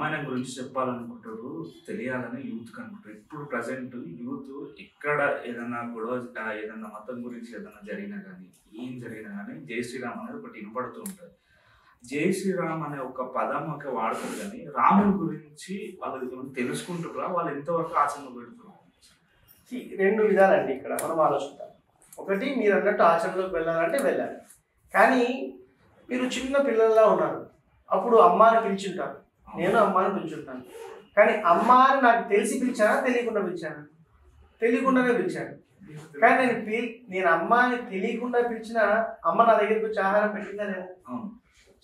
రామాయణం గురించి చెప్పాలనుకుంటారు, తెలియాలని యూత్కి అనుకుంటారు. ఇప్పుడు ప్రజెంట్ యూత్ ఎక్కడ ఏదైనా గొడవ, ఏదైనా మతం గురించి ఏదైనా జరిగినా కానీ, ఏం జరిగినా కానీ జై శ్రీరామ్ అనేది ఒకటి వినపడుతూ ఉంటుంది. జై శ్రీరామ్ అనే ఒక పదం ఒక వాడుతారు, కానీ రాముడి గురించి వాళ్ళు తెలుసుకుంటారా, వాళ్ళు ఎంతవరకు ఆచరణ పెడుతున్నారు? రెండు విధాలండి ఇక్కడ మనం ఆలోచిద్దాం. ఒకటి, మీరు అన్నట్టు ఆచరణలోకి వెళ్ళాలంటే వెళ్ళాలి. కానీ మీరు చిన్న పిల్లల్లా ఉన్నారు, అప్పుడు అమ్మాని పిలిచుంటారు, నేను అమ్మాని పిలిచుంటాను. కానీ అమ్మాని నాకు తెలిసి పిలిచానా, తెలియకుండా పిలిచాను? తెలియకుండానే పిలిచాను. కానీ నేను అమ్మాని తెలియకుండా పిలిచిన అమ్మ నా దగ్గరికి వచ్చి ఆహారం పెట్టిందా లేదా?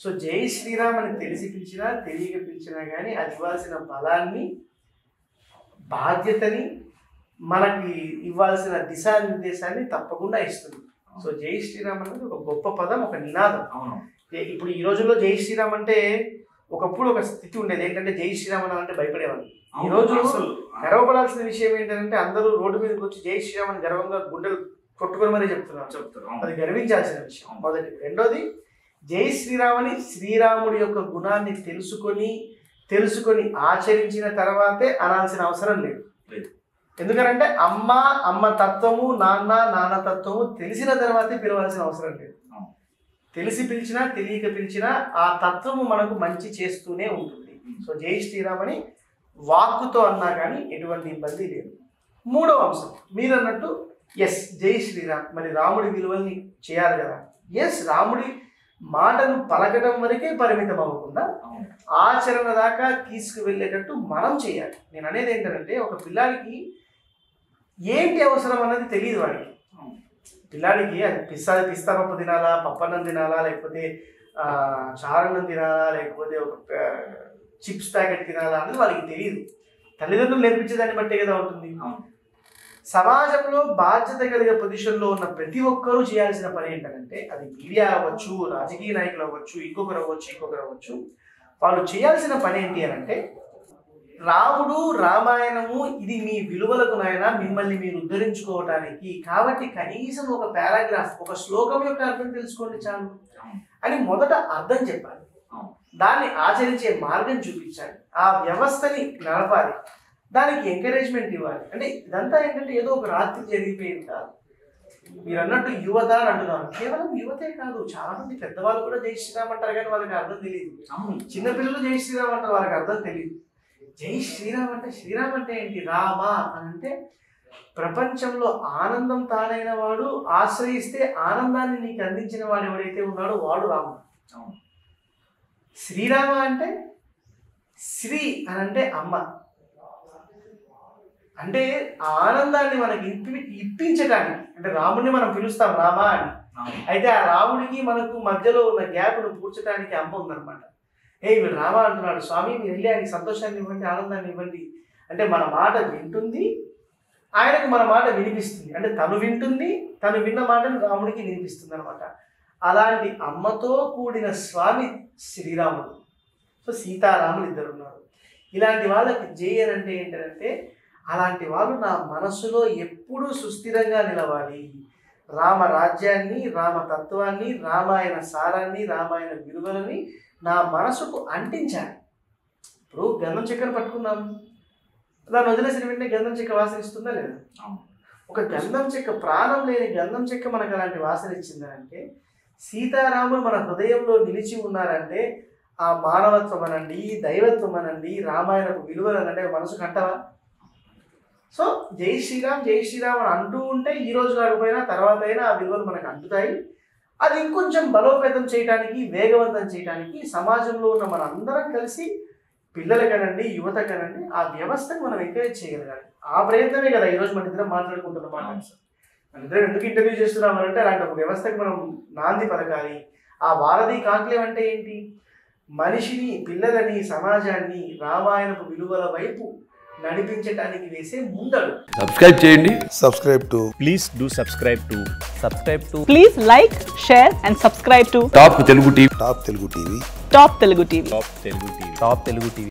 సో జై శ్రీరామ్ అని తెలిసి పిలిచినా తెలియక పిలిచినా కానీ అది ఇవ్వాల్సిన బలాన్ని, బాధ్యతని, మనకి ఇవ్వాల్సిన దిశానిర్దేశాన్ని తప్పకుండా ఇస్తుంది. సో జై శ్రీరామ్ అనేది ఒక గొప్ప పదం, ఒక నినాదం. ఇప్పుడు ఈ రోజుల్లో జై శ్రీరామ్ అంటే, ఒకప్పుడు ఒక స్థితి ఉండేది ఏంటంటే జై శ్రీరామ్ అంటే భయపడేవాళ్ళు. ఈ రోజు గర్వపడాల్సిన విషయం ఏంటంటే అందరూ రోడ్డు మీదకి వచ్చి జై శ్రీరామ్ అని గర్వంగా గుండెలు కొట్టుకొని మరీ చెప్తున్నారు. అది గర్వించాల్సిన విషయం మొదటి. రెండోది, జై శ్రీరామ్ అని శ్రీరాముడి యొక్క గుణాన్ని తెలుసుకొని ఆచరించిన తర్వాతే అనాల్సిన అవసరం లేదు. ఎందుకంటే అమ్మ తత్వము, నాన్న తత్వము తెలిసిన తర్వాతే పిలవాల్సిన అవసరం లేదు. తెలిసి పిలిచినా తెలియక పిలిచినా ఆ తత్వము మనకు మంచి చేస్తూనే ఉంటుంది. సో జై శ్రీరామ్ అని వాక్కుతో అన్నా కానీ ఎటువంటి ఇబ్బంది లేదు. మూడవ అంశం మీరు అన్నట్టు, ఎస్ జై శ్రీరామ్, మరి రాముడి విలువల్ని చేయాలి కదా. ఎస్, రాముడి మాటను పలకటం వరకే పరిమితం అవ్వకుండా ఆచరణ దాకా తీసుకువెళ్ళేటట్టు మనం చేయాలి. నేను అనేది ఏంటంటే, ఒక పిల్లాడికి ఏంటి అవసరం అన్నది తెలియదు వాడికి. పిల్లాడికి అది పిస్తా పప్పు తినాలా, పప్పన్నం తినాలా, లేకపోతే చారన్నం తినాలా, లేకపోతే ఒక చిప్స్ ప్యాకెట్ తినాలా అనేది వాళ్ళకి తెలియదు. తల్లిదండ్రులు నేర్పించేదాన్ని బట్టే కదా ఉంటుంది. సమాజంలో బాధ్యత కలిగే పొజిషన్లో ఉన్న ప్రతి ఒక్కరూ చేయాల్సిన పని ఏంటంటే, అది మీడియా అవ్వచ్చు, రాజకీయ నాయకులు అవ్వచ్చు, ఇంకొకరు అవ్వచ్చు, వాళ్ళు చేయాల్సిన పని ఏంటి అని అంటే, రాముడు రామాయణము ఇది మీ విలువలకు నాయన, మిమ్మల్ని మీరు ఉద్ధరించుకోవటానికి, కాబట్టి కనీసం ఒక పారాగ్రాఫ్, ఒక శ్లోకం యొక్క అర్థం తెలుసుకోండి చాలు అని మొదట అర్థం చెప్పాలి. దాన్ని ఆచరించే మార్గం చూపించాలి, ఆ వ్యవస్థని నడపాలి, దానికి ఎంకరేజ్మెంట్ ఇవ్వాలి. అంటే ఇదంతా ఏంటంటే ఏదో ఒక రాత్రి జరిగిపోయింది కాదు. మీరు అన్నట్టు యువత అని అంటున్నారు, కేవలం యువతే కాదు, చాలా మంది పెద్దవాళ్ళు కూడా జై శ్రీరామ్ అంటారు, కానీ వాళ్ళకి అర్థం తెలియదు. చిన్నపిల్లలు జై శ్రీరామ్ అంటారు, వాళ్ళకి అర్థం తెలియదు. జై శ్రీరామ్ అంటే, శ్రీరామ్ అంటే ఏంటి? రామ అని అంటే ప్రపంచంలో ఆనందం తానైన వాడు, ఆశ్రయిస్తే ఆనందాన్ని నీకు అందించిన వాడు ఎవడైతే ఉన్నాడో వాడు రాముడు. శ్రీరామ అంటే, శ్రీ అని అంటే అమ్మ, అంటే ఆనందాన్ని మనకి ఇప్పించడానికి. అంటే రాముడిని మనం పిలుస్తాం రామా అని, అయితే ఆ రాముడికి మనకు మధ్యలో ఉన్న గ్యాప్ను పూడ్చడానికి అమ్మ ఉందన్నమాట. వీడు రామా అంటున్నాడు, స్వామి మీరు వెళ్ళి ఆయనకి సంతోషాన్ని ఇవ్వండి, ఆనందాన్ని ఇవ్వండి అంటే మన మాట వింటుంది, ఆయనకు మన మాట వినిపిస్తుంది. అంటే తను వింటుంది, తను విన్న మాటను రాముడికి వినిపిస్తుంది అనమాట. అలాంటి అమ్మతో కూడిన స్వామి శ్రీరాముడు. సో సీతారాములు ఇద్దరు ఉన్నారు. ఇలాంటి వాళ్ళకి జై అని అంటే ఏంటంటే, అలాంటి వాళ్ళు నా మనస్సులో ఎప్పుడూ సుస్థిరంగా నిలవాలి. రామ రాజ్యాన్ని, రామ తత్వాన్ని, రామాయణ సారాన్ని, రామాయణ విలువలని నా మనసుకు అంటించాలి. ఇప్పుడు గంధం చెక్కను పట్టుకున్నాం, దాన్ని వదిలేసిన వెంటనే గంధం చెక్క వాసన ఇస్తుందా లేదా? ఒక గంధం చెక్క, ప్రాణం లేని గంధం చెక్క మనకు అలాంటి వాసన ఇచ్చిందంటే, సీతారాములు మన హృదయంలో నిలిచి ఉన్నారంటే ఆ మానవత్వం అనండి, దైవత్వం అనండి, రామాయణపు విలువలు అనండి మనసు కట్టవా? సో జై శ్రీరామ్ అని అంటూ ఉంటే ఈ రోజు కాకపోయినా తర్వాత అయినా ఆ విలువలు మనకు అంటుతాయి. అది ఇంకొంచెం బలోపేతం చేయడానికి, వేగవంతం చేయడానికి సమాజంలో ఉన్న మన అందరం కలిసి, పిల్లలకనండి, యువతకనండి, ఆ వ్యవస్థను మనం ఎంకరేజ్ చేయగలగాలి. ఆ ప్రయత్నమే కదా ఈరోజు మన ఇద్దరం మాట్లాడుకుంటున్నాం. మన ఇద్దరం ఎందుకు ఇంటర్వ్యూ చేస్తున్నామంటే, అలాంటి ఒక వ్యవస్థకు మనం నాంది పలకాలి. ఆ వారధి కాంక్లేవ్ అంటే ఏంటి? మనిషిని, పిల్లలని, సమాజాన్ని రామాయణపు విలువల వైపు నడిపించడానికి వేసే ముందడు. సబ్స్క్రైబ్ చేయండి. Please do subscribe to. Please like, share and subscribe to top Telugu TV. Top Telugu TV. Top Telugu TV.